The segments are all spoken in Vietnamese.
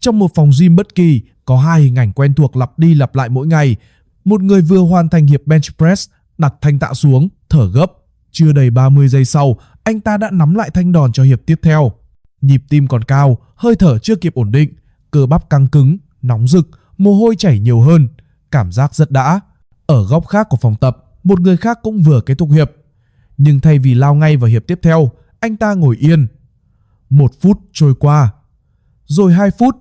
Trong một phòng gym bất kỳ, có hai hình ảnh quen thuộc lặp đi lặp lại mỗi ngày. Một người vừa hoàn thành hiệp bench press, đặt thanh tạ xuống, thở gấp. Chưa đầy 30 giây sau, anh ta đã nắm lại thanh đòn cho hiệp tiếp theo. Nhịp tim còn cao, hơi thở chưa kịp ổn định, cơ bắp căng cứng, nóng rực, mồ hôi chảy nhiều hơn. Cảm giác rất đã. Ở góc khác của phòng tập, một người khác cũng vừa kết thúc hiệp. Nhưng thay vì lao ngay vào hiệp tiếp theo, anh ta ngồi yên. 1 phút trôi qua, rồi 2 phút,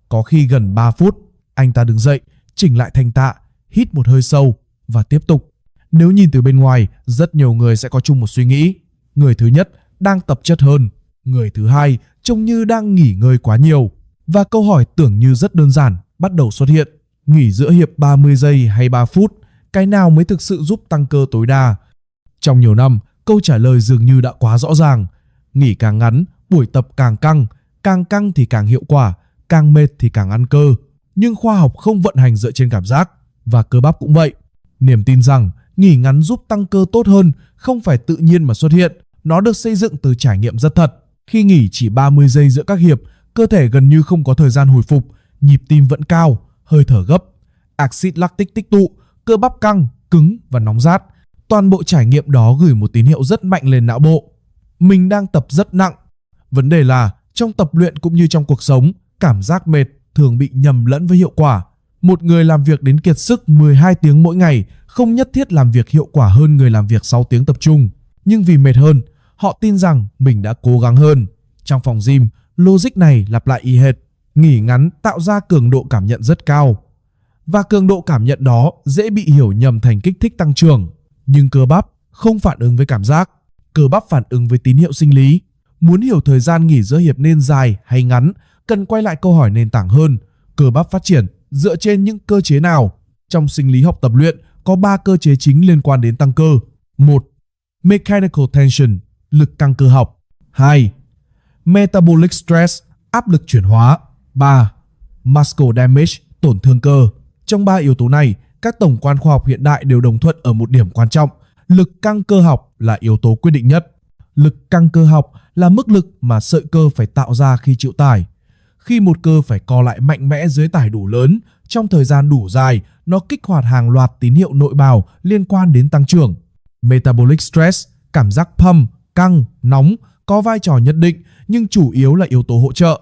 có khi gần 3 phút. Anh ta đứng dậy, chỉnh lại thanh tạ, hít một hơi sâu và tiếp tục. Nếu nhìn từ bên ngoài, rất nhiều người sẽ có chung một suy nghĩ. Người thứ nhất đang tập chất hơn, người thứ hai trông như đang nghỉ ngơi quá nhiều. Và câu hỏi tưởng như rất đơn giản bắt đầu xuất hiện. Nghỉ giữa hiệp 30 giây hay 3 phút, cái nào mới thực sự giúp tăng cơ tối đa? Trong nhiều năm, câu trả lời dường như đã quá rõ ràng. Nghỉ càng ngắn, buổi tập càng căng thì càng hiệu quả, càng mệt thì càng ăn cơ. Nhưng khoa học không vận hành dựa trên cảm giác, và cơ bắp cũng vậy. Niềm tin rằng nghỉ ngắn giúp tăng cơ tốt hơn không phải tự nhiên mà xuất hiện, nó được xây dựng từ trải nghiệm rất thật. Khi nghỉ chỉ 30 giây giữa các hiệp, cơ thể gần như không có thời gian hồi phục, nhịp tim vẫn cao, hơi thở gấp, axit lactic tích tụ, cơ bắp căng, cứng và nóng rát. Toàn bộ trải nghiệm đó gửi một tín hiệu rất mạnh lên não bộ. Mình đang tập rất nặng. Vấn đề là trong tập luyện cũng như trong cuộc sống, cảm giác mệt thường bị nhầm lẫn với hiệu quả. Một người làm việc đến kiệt sức 12 tiếng mỗi ngày không nhất thiết làm việc hiệu quả hơn người làm việc 6 tiếng tập trung. Nhưng vì mệt hơn, họ tin rằng mình đã cố gắng hơn. Trong phòng gym, logic này lặp lại y hệt. Nghỉ ngắn tạo ra cường độ cảm nhận rất cao. Và cường độ cảm nhận đó dễ bị hiểu nhầm thành kích thích tăng trưởng. Nhưng cơ bắp không phản ứng với cảm giác. Cơ bắp phản ứng với tín hiệu sinh lý. Muốn hiểu thời gian nghỉ giữa hiệp nên dài hay ngắn, cần quay lại câu hỏi nền tảng hơn. Cơ bắp phát triển dựa trên những cơ chế nào? Trong sinh lý học tập luyện, có 3 cơ chế chính liên quan đến tăng cơ. 1. Mechanical tension, lực căng cơ học. 2. Metabolic stress, áp lực chuyển hóa. 3. Muscle damage, tổn thương cơ. Trong 3 yếu tố này, các tổng quan khoa học hiện đại đều đồng thuận ở một điểm quan trọng. Lực căng cơ học là yếu tố quyết định nhất. Lực căng cơ học là mức lực mà sợi cơ phải tạo ra khi chịu tải. Khi một cơ phải co lại mạnh mẽ dưới tải đủ lớn, trong thời gian đủ dài, nó kích hoạt hàng loạt tín hiệu nội bào liên quan đến tăng trưởng. Metabolic stress, cảm giác pump, căng, nóng, có vai trò nhất định nhưng chủ yếu là yếu tố hỗ trợ.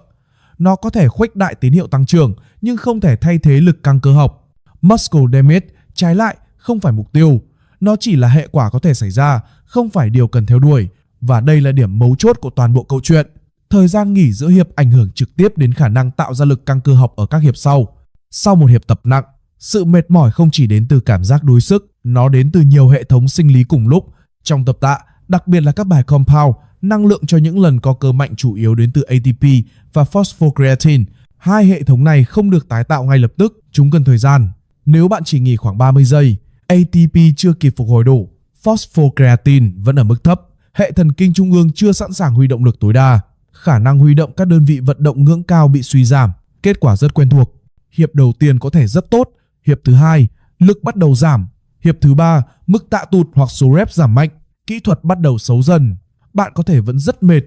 Nó có thể khuếch đại tín hiệu tăng trưởng nhưng không thể thay thế lực căng cơ học. Muscle damage, trái lại, không phải mục tiêu. Nó chỉ là hệ quả có thể xảy ra, không phải điều cần theo đuổi. Và đây là điểm mấu chốt của toàn bộ câu chuyện. Thời gian nghỉ giữa hiệp ảnh hưởng trực tiếp đến khả năng tạo ra lực căng cơ học ở các hiệp sau. Sau một hiệp tập nặng, sự mệt mỏi không chỉ đến từ cảm giác đuối sức, nó đến từ nhiều hệ thống sinh lý cùng lúc. Trong tập tạ, đặc biệt là các bài compound, năng lượng cho những lần co cơ mạnh chủ yếu đến từ ATP và phosphocreatine. Hai hệ thống này không được tái tạo ngay lập tức, chúng cần thời gian. Nếu bạn chỉ nghỉ khoảng 30 giây, ATP chưa kịp phục hồi đủ, phosphocreatine vẫn ở mức thấp, hệ thần kinh trung ương chưa sẵn sàng huy động lực tối đa. Khả năng huy động các đơn vị vận động ngưỡng cao bị suy giảm, kết quả rất quen thuộc. Hiệp đầu tiên có thể rất tốt, hiệp thứ hai, lực bắt đầu giảm, hiệp thứ ba, mức tạ tụt hoặc số rep giảm mạnh, kỹ thuật bắt đầu xấu dần. Bạn có thể vẫn rất mệt,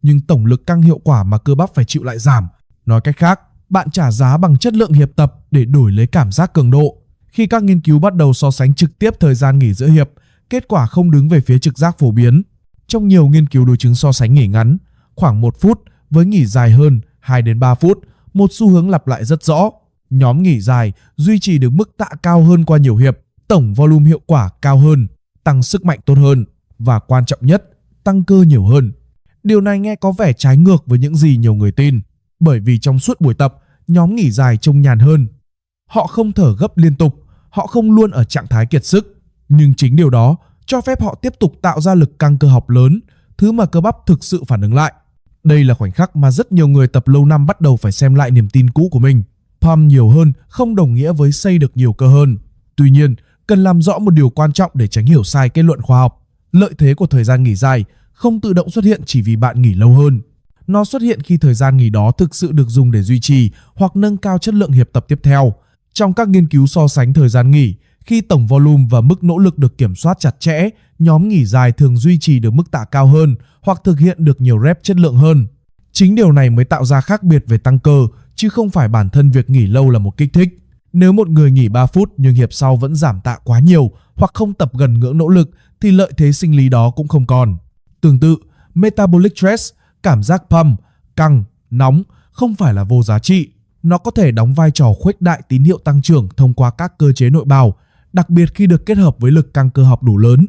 nhưng tổng lực căng hiệu quả mà cơ bắp phải chịu lại giảm. Nói cách khác, bạn trả giá bằng chất lượng hiệp tập để đổi lấy cảm giác cường độ. Khi các nghiên cứu bắt đầu so sánh trực tiếp thời gian nghỉ giữa hiệp, kết quả không đứng về phía trực giác phổ biến. Trong nhiều nghiên cứu đối chứng so sánh nghỉ ngắn, khoảng 1 phút với nghỉ dài hơn 2 đến 3 phút, một xu hướng lặp lại rất rõ. Nhóm nghỉ dài duy trì được mức tạ cao hơn qua nhiều hiệp, tổng volume hiệu quả cao hơn, tăng sức mạnh tốt hơn và quan trọng nhất, tăng cơ nhiều hơn. Điều này nghe có vẻ trái ngược với những gì nhiều người tin, bởi vì trong suốt buổi tập, nhóm nghỉ dài trông nhàn hơn. Họ không thở gấp liên tục, họ không luôn ở trạng thái kiệt sức, nhưng chính điều đó cho phép họ tiếp tục tạo ra lực căng cơ học lớn, thứ mà cơ bắp thực sự phản ứng lại. Đây là khoảnh khắc mà rất nhiều người tập lâu năm bắt đầu phải xem lại niềm tin cũ của mình. Pump nhiều hơn không đồng nghĩa với xây được nhiều cơ hơn. Tuy nhiên, cần làm rõ một điều quan trọng để tránh hiểu sai kết luận khoa học. Lợi thế của thời gian nghỉ dài không tự động xuất hiện chỉ vì bạn nghỉ lâu hơn. Nó xuất hiện khi thời gian nghỉ đó thực sự được dùng để duy trì hoặc nâng cao chất lượng hiệp tập tiếp theo. Trong các nghiên cứu so sánh thời gian nghỉ, khi tổng volume và mức nỗ lực được kiểm soát chặt chẽ, nhóm nghỉ dài thường duy trì được mức tạ cao hơn hoặc thực hiện được nhiều rep chất lượng hơn. Chính điều này mới tạo ra khác biệt về tăng cơ chứ không phải bản thân việc nghỉ lâu là một kích thích. Nếu một người nghỉ 3 phút nhưng hiệp sau vẫn giảm tạ quá nhiều hoặc không tập gần ngưỡng nỗ lực thì lợi thế sinh lý đó cũng không còn. Tương tự, metabolic stress, cảm giác pump, căng, nóng không phải là vô giá trị. Nó có thể đóng vai trò khuếch đại tín hiệu tăng trưởng thông qua các cơ chế nội bào, đặc biệt khi được kết hợp với lực căng cơ học đủ lớn.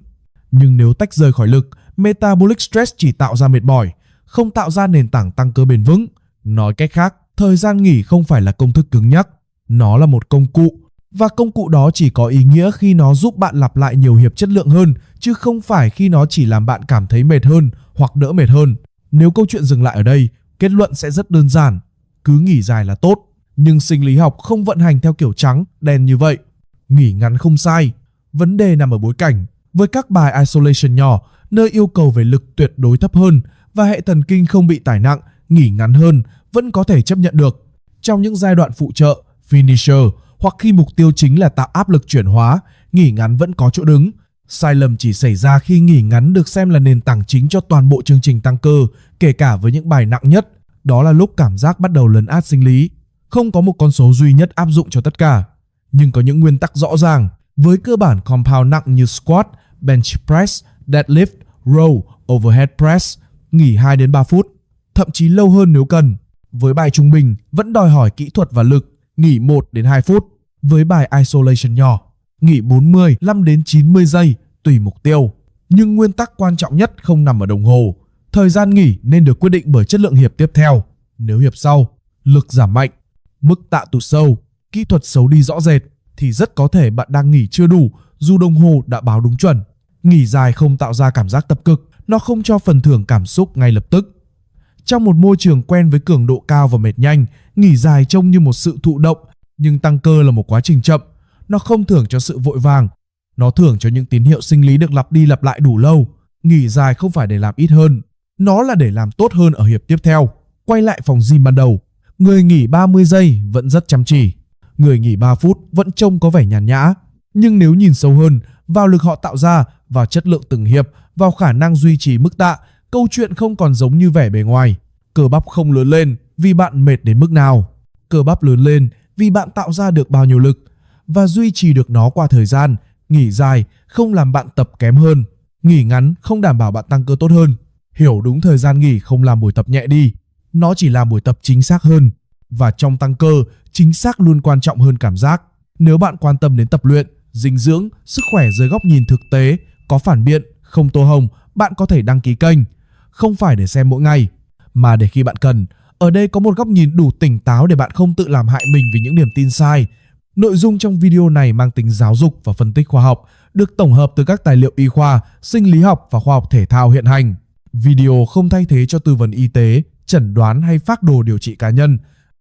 Nhưng nếu tách rời khỏi lực, metabolic stress chỉ tạo ra mệt mỏi, không tạo ra nền tảng tăng cơ bền vững. Nói cách khác, thời gian nghỉ không phải là công thức cứng nhắc, nó là một công cụ. Và công cụ đó chỉ có ý nghĩa khi nó giúp bạn lặp lại nhiều hiệp chất lượng hơn, chứ không phải khi nó chỉ làm bạn cảm thấy mệt hơn hoặc đỡ mệt hơn. Nếu câu chuyện dừng lại ở đây, kết luận sẽ rất đơn giản. Cứ nghỉ dài là tốt, nhưng sinh lý học không vận hành theo kiểu trắng, đen như vậy. Nghỉ ngắn không sai, vấn đề nằm ở bối cảnh. Với các bài isolation nhỏ, nơi yêu cầu về lực tuyệt đối thấp hơn và hệ thần kinh không bị tải nặng, nghỉ ngắn hơn vẫn có thể chấp nhận được. Trong những giai đoạn phụ trợ, finisher, hoặc khi mục tiêu chính là tạo áp lực chuyển hóa, nghỉ ngắn vẫn có chỗ đứng. Sai lầm chỉ xảy ra khi nghỉ ngắn được xem là nền tảng chính cho toàn bộ chương trình tăng cơ, kể cả với những bài nặng nhất. Đó là lúc cảm giác bắt đầu lấn át sinh lý. Không có một con số duy nhất áp dụng cho tất cả, nhưng có những nguyên tắc rõ ràng. Với cơ bản compound nặng như squat, bench press, deadlift, row, overhead press, nghỉ 2 đến 3 phút, thậm chí lâu hơn nếu cần. Với bài trung bình vẫn đòi hỏi kỹ thuật và lực, nghỉ 1 đến 2 phút. Với bài isolation nhỏ, nghỉ 45 đến 90 giây tùy mục tiêu. Nhưng nguyên tắc quan trọng nhất không nằm ở đồng hồ. Thời gian nghỉ nên được quyết định bởi chất lượng hiệp tiếp theo. Nếu hiệp sau, lực giảm mạnh, mức tạ tụt sâu, kỹ thuật xấu đi rõ rệt thì rất có thể bạn đang nghỉ chưa đủ dù đồng hồ đã báo đúng chuẩn. Nghỉ dài không tạo ra cảm giác tập cực, nó không cho phần thưởng cảm xúc ngay lập tức. Trong một môi trường quen với cường độ cao và mệt nhanh, nghỉ dài trông như một sự thụ động, nhưng tăng cơ là một quá trình chậm. Nó không thưởng cho sự vội vàng, nó thưởng cho những tín hiệu sinh lý được lặp đi lặp lại đủ lâu. Nghỉ dài không phải để làm ít hơn, nó là để làm tốt hơn ở hiệp tiếp theo. Quay lại phòng gym ban đầu, người nghỉ 30 giây vẫn rất chăm chỉ, người nghỉ 3 phút vẫn trông có vẻ nhàn nhã. Nhưng nếu nhìn sâu hơn vào lực họ tạo ra, vào chất lượng từng hiệp, vào khả năng duy trì mức tạ, câu chuyện không còn giống như vẻ bề ngoài. Cơ bắp không lớn lên vì bạn mệt đến mức nào. Cơ bắp lớn lên vì bạn tạo ra được bao nhiêu lực và duy trì được nó qua thời gian. Nghỉ dài không làm bạn tập kém hơn, nghỉ ngắn không đảm bảo bạn tăng cơ tốt hơn. Hiểu đúng thời gian nghỉ không làm buổi tập nhẹ đi, nó chỉ làm buổi tập chính xác hơn. Và trong tăng cơ, chính xác luôn quan trọng hơn cảm giác. Nếu bạn quan tâm đến tập luyện, dinh dưỡng, sức khỏe dưới góc nhìn thực tế, có phản biện, không tô hồng, bạn có thể đăng ký kênh. Không phải để xem mỗi ngày, mà để khi bạn cần. Ở đây có một góc nhìn đủ tỉnh táo để bạn không tự làm hại mình vì những niềm tin sai. Nội dung trong video này mang tính giáo dục và phân tích khoa học, được tổng hợp từ các tài liệu y khoa, sinh lý học và khoa học thể thao hiện hành. Video không thay thế cho tư vấn y tế, chẩn đoán hay phác đồ điều trị cá nhân.